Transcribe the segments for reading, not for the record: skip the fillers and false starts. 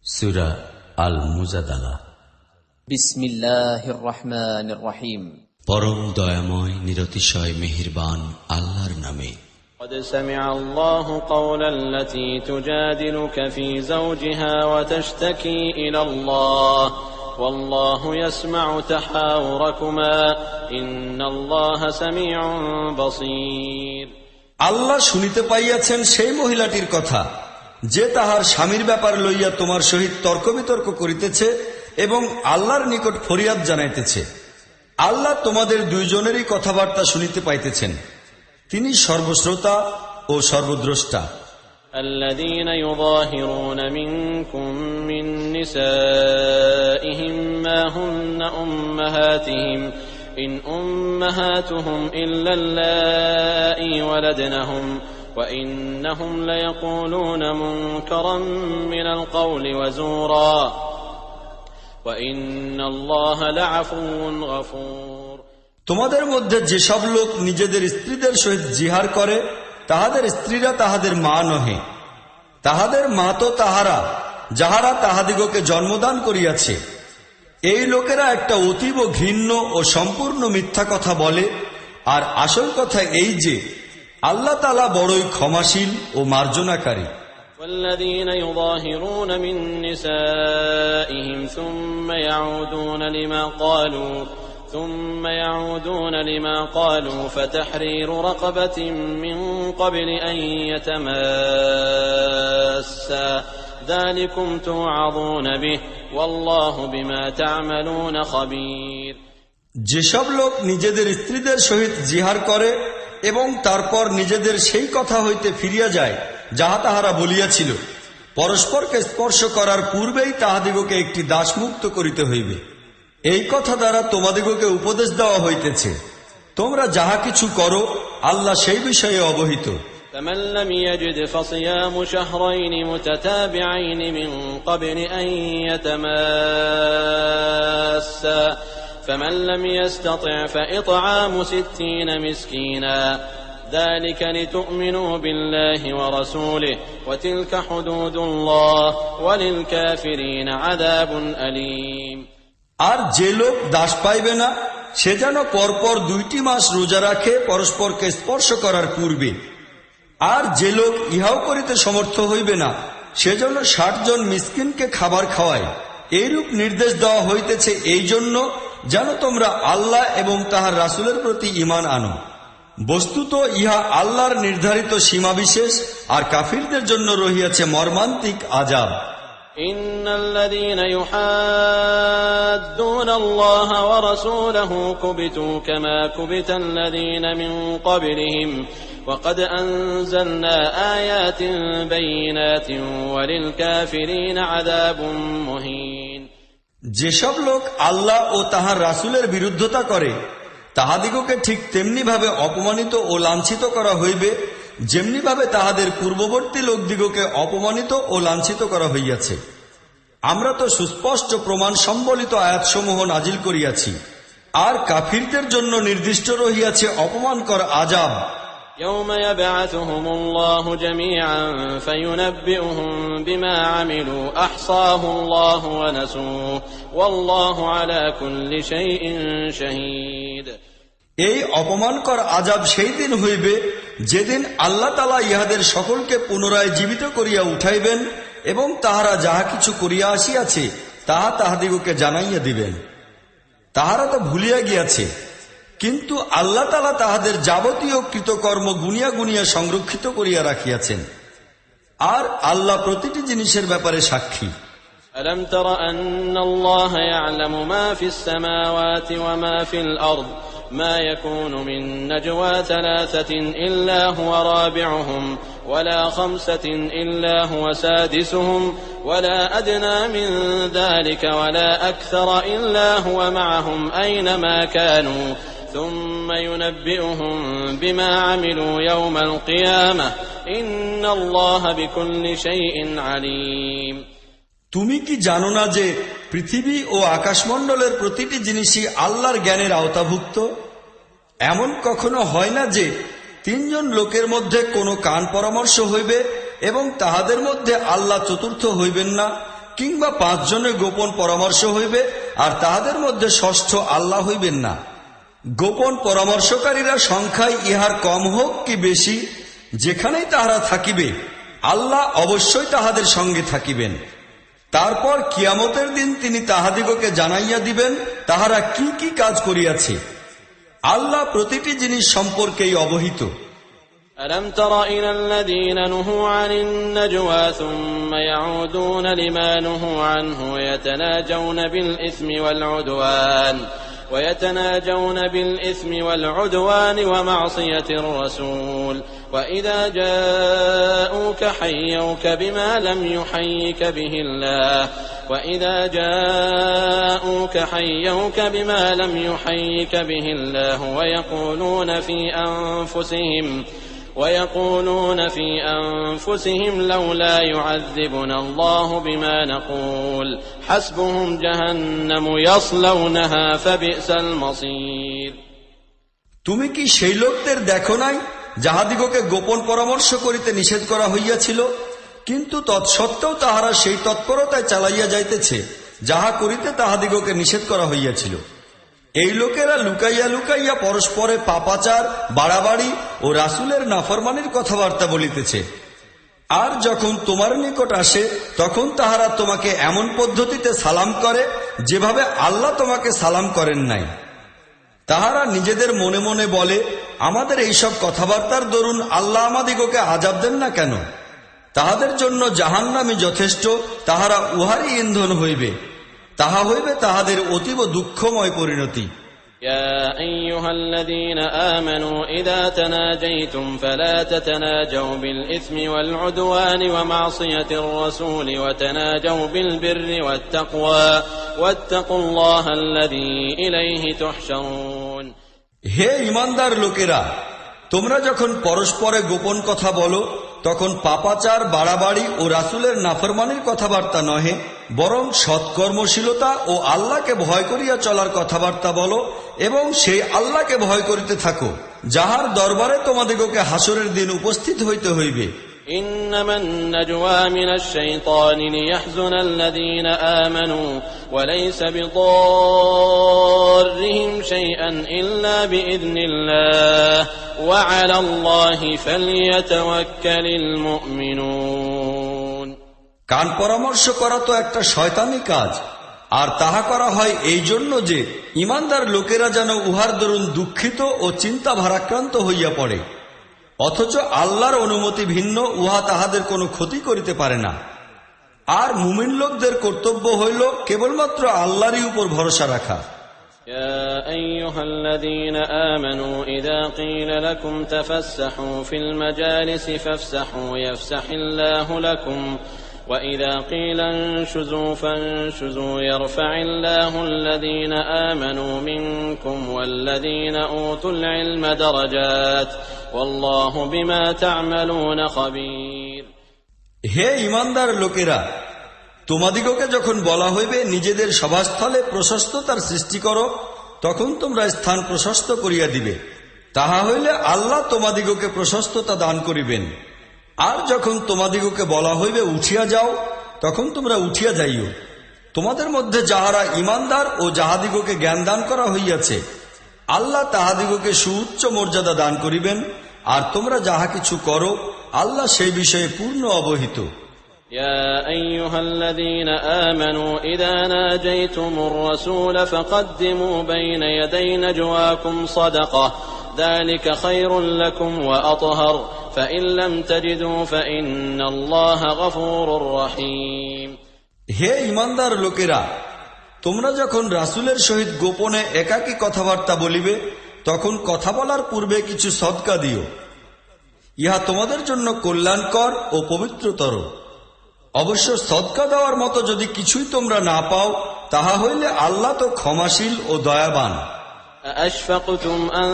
সূরা আল মুজাদালা। বিসমিল্লাহির রহমানির রহিম। পরম দয়াময় নিরতিশয় মেহেরবান আল্লাহর নামে। قد سمع الله قول التي تجادلك في زوجها وتشتكي إلى الله والله يسمع تحاوركما إن الله سميع بصير। আল্লাহ শুনিতে পাইয়াছেন সেই মহিলাটির কথা যে তাহার স্বামীর ব্যাপার লইয়া তোমার সহিত তর্ক বিতর্ক করিতেছে এবং আল্লাহর নিকট ফরিয়াদ জানাইতেছে। আল্লাহ তোমাদের দুইজনেরই কথাবার্তা শুনিতে পাইতেছেন, তিনি সর্বশ্রোতা ও সর্বদ্রষ্টা। الذين يظاهرون منكم من نسائهم ما هن أمهاتهم إن أمهاتهم إلا اللائي ولدنهم وإنهم ليقولون منكرا من القول وزورا وإن الله لعفو غفور। তোমাদের মধ্যে যেসব লোক নিজেদের স্ত্রীদের সহিত জিহার করে তাহাদের স্ত্রীরা তাহাদের মা নহে, তাহাদের মা তো তাহারা যাহারা তাহাদিগকে জন্মদান করিয়াছে। এই লোকেরা একটা অতীব ঘৃণ্য ও সম্পূর্ণ মিথ্যা কথা বলে, আর আসল কথা এই যে আল্লাহ তাআলা বড়ই ক্ষমাশীল ও মার্জনাকারী। والذين يظاهرون من نسائهم ثم يعودون لما قالوا فتحرير رقبة من قبل أن يتماسا ذلكم توعظون به والله بما تعملون خبير। যেসব লোক নিজেদের স্ত্রীদের সহিত জিহার করে এবং তারপর নিজেদের সেই কথা হইতে ফিরিয়া যায় যাহা তাহারা বলিয়াছিল, পরস্পরকে স্পর্শ করার পূর্বেই তাহাদিগকে একটি দাসমুক্ত করিতে হইবে। এই কথা দ্বারা তোমাদিগকে উপদেশ দেওয়া হইতেছে, তোমরা যাহা কিছু করো আল্লাহ সেই বিষয়ে অবহিত। فمن لم يجد فصيام شهرين متتابعين من قبل أن يتماسا فمن لم يستطع فإطعام 60 مسكينا ذلك لتؤمنوا بالله ورسوله وتلك حدود الله وللكافرين عذاب أليم। আর যে লোক দাস পাইবে না সে যেন পরপর 2টি মাস রোজা রাখে পরস্পরকে স্পর্শ করার পূর্বে। আর যে লোক ইহাও করিতে সমর্থ হইবে না সে যেন 60 জন মিসকিনকে খাবার খাওয়ায়। এইরূপ নির্দেশ দেওয়া হইতেছে এই জন্য যেন তোমরা আল্লাহ এবং তাহার রাসূলের প্রতি ঈমান আনো। বস্তুত ইহা আল্লাহর নির্ধারিত সীমাবিশেষ, আর কাফিরদের জন্য রহিয়াছে মর্মান্তিক আযাব। إن الذين يحادون الله ورسوله كبتوا كما كبت الذين من قبلهم وقد أنزلنا آيات بينات وللكافرين عذاب مهين। যেসব লোক আল্লাহ ও তাহার রাসূলের বিরুদ্ধতা করে তাহাদিগকে ঠিক তেমনি ভাবে অপমানিত ও লাঞ্ছিত করা হইবে যেমনি ভাবে তাহাদের পূর্ববর্তী লোকদিগকে অপমানিত ও লাঞ্ছিত করা হইয়াছে। আমরা তো সুস্পষ্ট প্রমাণ সম্বলিত আয়াতসমূহ নাজিল করিয়াছি, আর কাফিরদের জন্য নির্দিষ্ট রহিয়াছে অপমানকর আযাব। يوم يبعثهم الله جميعا فينبئهم بما عملوا أحصاه الله ونسوه والله على كل شيء شهيد। এই অপমানকর আযাব সেই দিন হইবে যেদিন আল্লাহ তাআলা ইহাদের সকলকে পুনরায় জীবিত করিয়া উঠাইবেন এবং তাহারা যাহা কিছু করিয়া আসিয়াছে তাহা তাহাদিগকে জানাইয়া দিবেন। তাহারা তো ভুলিয়া গিয়াছে, কিন্তু আল্লাহ তাআলা তাহাদের যাবতীয় কৃতকর্ম গুনিয়া গুনিয়া সংরক্ষিত করিয়া রাখিয়াছেন, আর আল্লাহ প্রতিটি জিনিসের ব্যাপারে সাক্ষী। ألم تر أن الله يعلم ما في السماوات وما في الأرض ما يكون من نجوى 3 إلا هو رابعهم ولا 5 إلا هو سادسهم ولا أدنى من ذلك ولا أكثر إلا هو معهم أينما كانوا ثم ينبئهم بما عملوا يوم القيامة إن الله بكل شيء عليم। তুমি কি জানো না যে পৃথিবী ও আকাশমণ্ডলের প্রতিটি জিনিসই আল্লাহর জ্ঞানের আওতাভুক্ত? এমন কখনো হয় না যে 3 জন লোকের মধ্যে কোনো কান পরামর্শ হইবে এবং তাহাদের মধ্যে আল্লাহ চতুর্থ হইবেন না, কিংবা 5 জনের গোপন পরামর্শ হইবে, আর তাহাদের মধ্যে ষষ্ঠ আল্লাহ হইবেন না। গোপন পরামর্শকারীরা সংখ্যায় ইহার কম হোক কি বেশি, যেখানেই তাহারা থাকিবে আল্লাহ অবশ্যই তাহাদের সঙ্গে থাকিবেন। তারপর কিয়ামতের দিন তিনি তাহাদিগকে জানাইয়া দিবেন তাহারা কি কি কাজ করিয়াছে। আল্লাহ প্রতিটি জিনিস সম্পর্কেই অবহিত। ألم تر إلى الذين نهوا عن النجوى ثم يعودون لما نهوا عنه ويتناجون بالإثم والعدوان ومعصية الرسول وإذا جاءوك حيوك بما لم يحيك به الله ويقولون في أنفسهم لولا يعذبنا الله بما نقول حسبهم جهنم يصلونها فبئس المصير। তুমি কি সেই লোকদের দেখো নাই যাহাদিগকে গোপন পরামর্শ করিতে নিষেধ করা হইয়াছিল, কিন্তু তৎসত্ত্বেও তাহারা সেই তৎপরতায় চালাইয়া যাইতেছে যাহা করিতে তাহাদিগকে নিষেধ করা হইয়াছিল। এই লোকেরা লুকাইয়া লুকাইয়া পরস্পরে পাপাচার, বাড়াবাড়ি ও রাসূলের নাফরমানির কথাবার্তা বলিতেছে। আর যখন তোমার নিকট আসে তখন তাহারা তোমাকে এমন পদ্ধতিতে সালাম করে যেভাবে আল্লাহ তোমাকে সালাম করেন নাই। তাহারা নিজেদের মনে মনে বলে, আমাদের এইসব কথাবার্তার দরুন আল্লাহ আমাদিগকে আযাব দেন না কেন? তাহাদের জন্য জাহান্নামই যথেষ্ট, তাহারা উহারই ইন্ধন হইবে, তাহা হইবে তাহাদের অতীব দুঃখময় পরিণতি। يا أيها الذين آمنوا إذا تناجيتم فلا تتناجوا بالإثم والعدوان ومعصية الرسول وتناجوا بالبر والتقوى واتقوا الله الذي إليه تحشرون। হে ঈমানদার লোকেরা, তোমরা যখন পরস্পরে গোপন কথা বলো তখন পাপাচার, বাড়াবাড়ি ও রাসূলের নাফরমানির কথাবার্তা নহে, বরং সৎকর্মশীলতা ও আল্লাহকে ভয় করিয়া চলার কথাবার্তা বলো এবং সেই আল্লাহকে ভয় করিতে থাকো যাহার দরবারে তোমাদিগকে হাসরের দিন উপস্থিত হইতে হইবে। إنما النجوى من الشيطان ليحزن الذين آمنوا وليس بضارهم شيئا إلا بإذن الله وعلى الله فليتوكل المؤمنون। কান পরামর্শ করা তো একটা শয়তানি কাজ, আর তাহা করা হয় এই জন্য যে ঈমানদার লোকেরা যেন উহার দরুন দুঃখিত ও চিন্তা ভারাক্রান্ত হইয়া পড়ে, অথচ আল্লাহর অনুমতি ভিন্ন উহা তাহাদের কোনো ক্ষতি করিতে পারে না। আর মুমিন লোকদের কর্তব্য হইল কেবলমাত্র আল্লাহরই উপর ভরসা রাখা। يا أيها الذين آمنوا إذا قيل لكم تفسحوا في المجالس فافسحوا يفسح الله لكم وإذا قيل انشزوا فانشزوا يرفع الله الذين آمنوا منكم والذين أوتوا العلم درجات والله بما تعملون خبير। হে ঈমানদার লোকেরা, তোমাদিগকে যখন বলা হইবে নিজেদের সভাস্থলে প্রশস্ততার সৃষ্টি করো, তখন তোমরা স্থান প্রশস্ত করিয়া দিবে, তাহা হইলে আল্লাহ তোমাদিগকে প্রশস্ততা দান করিবেন। আর যখন তোমাদিগকে বলা হইবে উঠিয়া যাও, তখন তোমরা উঠিয়া যাইও। তোমাদের মধ্যে যাহারা ঈমানদার ও যাহাদিগকে জ্ঞান দান করা হইয়াছে, আল্লাহ তাহাদিগকে সুউচ্চ মর্যাদা দান করিবেন। আর তোমরা যাহা কিছু করো আল্লাহ সেই বিষয়ে পূর্ণ অবহিত। يا أيها الذين آمنوا إذا ناجيتم الرسول فقدموا بين يدي نجواكم صدقة ذلك خير لكم وأطهر فإن لم تجدوا فإن الله غفور رحيم। হে ঈমানদার লোকেরা, তোমরা যখন রাসূলের সহিত গোপনে একাকী কথাবার্তা বলিবে তখন কথা বলার পূর্বে কিছু সদকা দিও, ইহা তোমাদের জন্য কল্যাণকর ও পবিত্রতর। অবশ্য সদকা দেওয়ার মতো যদি কিছুই তোমরা না পাও, তাহা হইলে আল্লাহ তো ক্ষমাশীল ও দয়াবান। أأشفقتم أن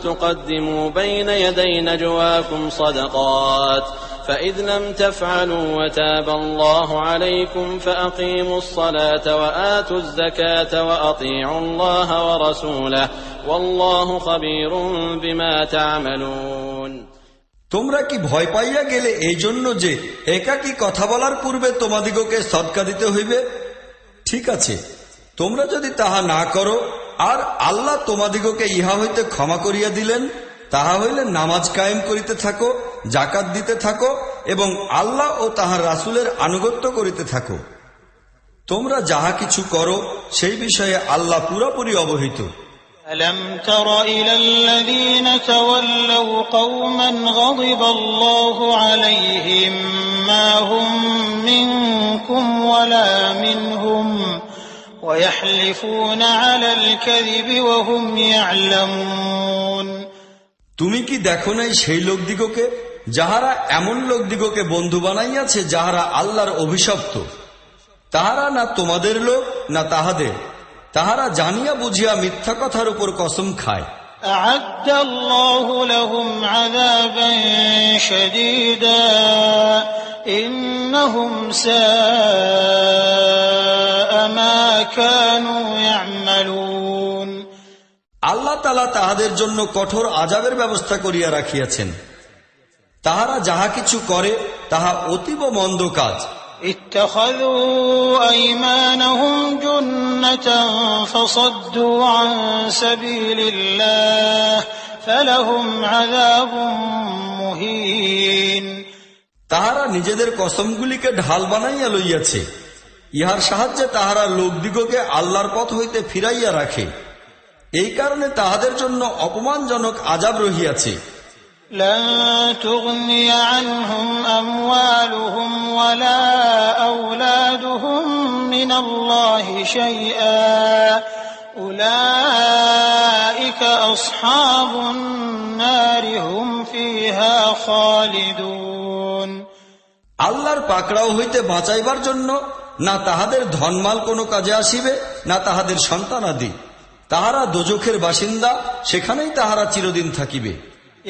تقدموا بين يدي نجواكم صدقات فإذ لم تفعلوا وتاب الله عليكم فأقيموا الصلاة وآتوا الزكاة وأطيعوا الله ورسوله والله خبير بما تعملون। তোমরা কি ভয় পাইয়া গেলে এই জন্য যে একাকী কথা বলার পূর্বে তোমাদিগকে সদকা দিতে হইবে? ঠিক আছে, তোমরা যদি তাহা না করো আর আল্লাহ তোমাদিগকে ইহা হইতে ক্ষমা করিয়া দিলেন, তাহা হইলে নামাজ কায়েম করিতে থাকো, জাকাত দিতে থাকো এবং আল্লাহ ও তাহার রাসূলের আনুগত্য করিতে থাকো। তোমরা যাহা কিছু করো সেই বিষয়ে আল্লাহ পুরোপুরি অবহিত। ألم تر إلى الذين تولوا قوما غضب الله عليهم ما هم منكم ولا منهم ويحلفون على الكذب وهم يعلمون। তুমি কি দেখো নাই সেই লোকদিগকে যাহারা এমন লোকদিগকে বন্ধু বানাইয়াছে যাহারা আল্লাহর অভিশপ্ত? তাহারা না তোমাদের লোক না তাহাদের, তাহারা জানিয়া বুঝিয়া মিথ্যা কথার উপর কসম খায়। أعد الله لهم عذابا شديدا إنهم ساء ما كانوا يعملون। আল্লাহ তাআলা তাহাদের জন্য কঠোর আযাবের ব্যবস্থা করিয়া রাখিয়াছেন। তাহারা যাহা কিছু করে তাহা অতীব মন্দ কাজ। اتخذوا أيمانهم جنة فصدوا عن سبيل الله فلهم عذاب مهين। তাহারা নিজেদের কসমগুলিকে ঢাল বানাইয়া লইয়াছে, ইহার সাহায্যে তাহারা লোকদিগকে আল্লাহর পথ হইতে ফিরাইয়া রাখে। এই কারণে তাহাদের জন্য অপমানজনক আযাব রহিয়াছে। لن تغني عنهم أموالهم ولا أولادهم من الله شيئا أولئك أصحاب النار هم فيها خالدون। আল্লাহর পাকড়াও হইতে বাঁচাইবার জন্য না তাহাদের ধনমাল কোনো কাজে আসিবে না তাহাদের সন্তানাদি। তাহারা দোজখের বাসিন্দা, সেখানেই তাহারা চিরদিন থাকিবে।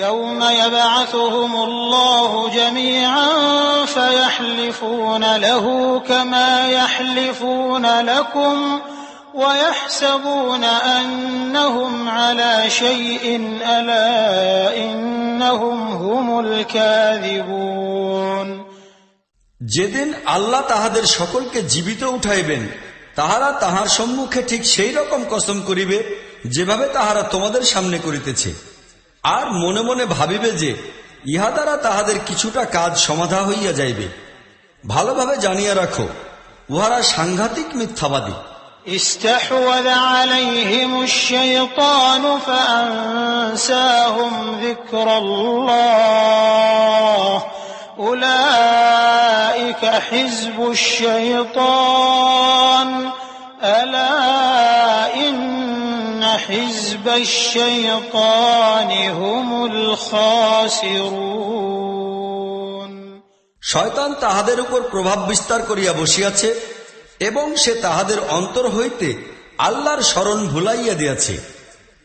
يوم يبعثهم الله جميعا فيحلفون له كما يحلفون لكم ويحسبون أنهم على شيء ألا إنهم هم الكاذبون। যেদিন আল্লাহ তাহাদের সকলকে জীবিত উঠাইবেন, তাহারা তাহার সম্মুখে ঠিক সেই রকম কসম করিবে যেভাবে তাহারা তোমাদের সামনে করিতেছে, আর মনে মনে ভাবিবে যে ইহা দ্বারা তাহাদের কিছুটা কাজ সমাধা হইয়া যাইবে। ভালোভাবে জানিয়া রাখো, উহারা সাংঘাতিক মিথ্যাবাদী। استحوذ عليهم الشيطان فأنساهم ذكر الله أولئك حزب الشيطان ألا إن حزب الشيطان هم الخاسرون। শয়তান তাহাদের উপর প্রভাব বিস্তার করিয়া বসিয়াছে এবং সে তাহাদের অন্তর হইতে আল্লাহর স্মরণ ভুলাইয়া দিয়াছে।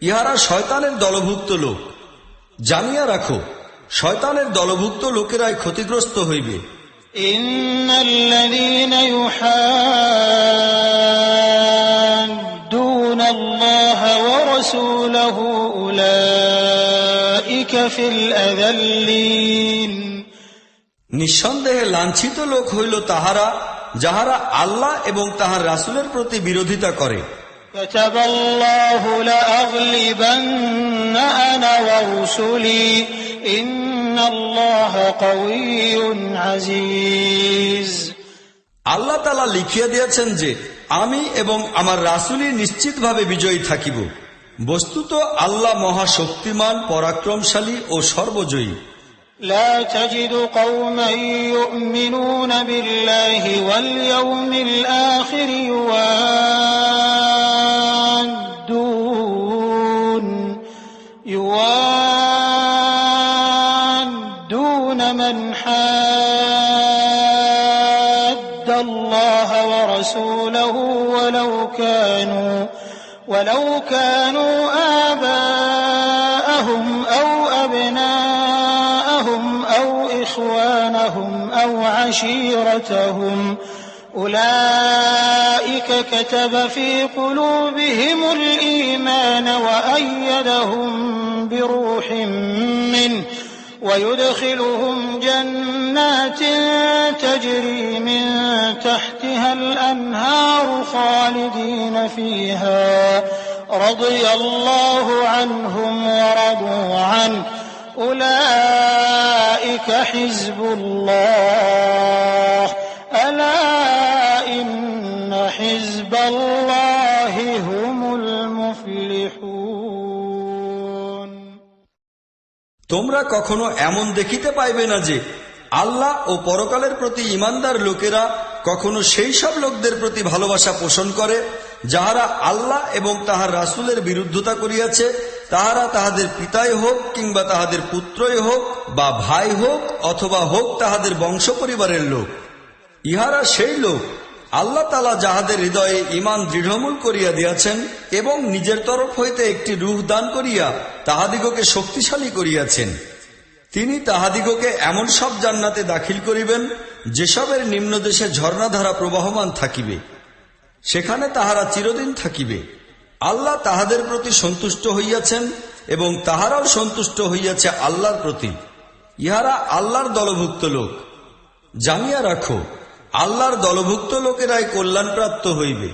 ইহারা শয়তানের দলভুক্ত লোক। জানিয়া রাখো, শয়তানের দলভুক্ত লোকেরাই ক্ষতিগ্রস্ত হইবে। ইন্নাল্লাযীনা ইউহাদ্দুনা আল্লাহ ওয়া রাসূলাহু উলাইকা ফিল আযাল্লিন। নিঃসন্দেহে লাঞ্ছিত লোক হইল তাহারা যাহারা আল্লাহ এবং তাহার রাসূলের প্রতি বিরোধিতা করে। কাতাবাল্লাহু লাআগলিবান্না আনা ওয়া রুসুলি ইন্নাল্লাহা কাওয়িয়্যুন আজিজ। আল্লাহ তাআলা লিখিয়া দিয়েছেন যে আমি এবং আমার রাসূলই নিশ্চিতভাবে বিজয়ী থাকিব। বস্তুত আল্লাহ মহাশক্তিমান, পরাক্রমশালী ও সর্বজয়ী। لا تجد قوما يؤمنون بالله واليوم الآخر يوادون من حاد الله ورسوله ولو كانوا آباءهم أو أبناءهم أو إخوانهم أو عشيرتهم أولئك كتب في قلوبهم الإيمان وأيدهم بروح منه ويدخلهم جنات تجري من تحتها الأنهار خالدين فيها رضي الله عنهم ورضوا عنه أولئك حزب الله ألا إن حزب الله هم المفلحون তোমরা কখনো এমন দেখিতে পাইবে না যে আল্লাহ ও পরকালের প্রতি ঈমানদার লোকেরা কখনো সেই সব লোকদের প্রতি ভালোবাসা পোষণ করে যাহারা আল্লাহ এবং তাহার রাসূলের বিরুদ্ধতা করিয়াছে, তাহারা তাহাদের পিতাই হোক কিংবা তাহাদের পুত্রই হোক বা ভাই হোক অথবা হোক তাহাদের বংশ পরিবারের লোক। ইহারা সেই লোক আল্লাহ তাআলা যাহাদের হৃদয়ে ঈমান দৃঢ়মূল করিয়া দিয়াছেন এবং নিজের তরফ হইতে একটি রূহ দান করিয়া তাহাদিগকে শক্তিশালী করিয়াছেন। তিনি তাহাদিগকে এমন সব জান্নাতে দাখিল করিবেন যেসবের নিম্নদেশে ঝর্ণাধারা প্রবাহমান থাকিবে, সেখানে তাহারা চিরদিন থাকিবে। আল্লাহ তাহাদের প্রতি সন্তুষ্ট হইয়াছেন এবং তাহারাও সন্তুষ্ট হইয়াছে আল্লাহর প্রতি। ইহারা আল্লাহর দলভুক্ত লোক। জানিয়া রাখো, আল্লাহর দলভুক্ত লোকেরাই কল্যাণপ্রাপ্ত হইবে।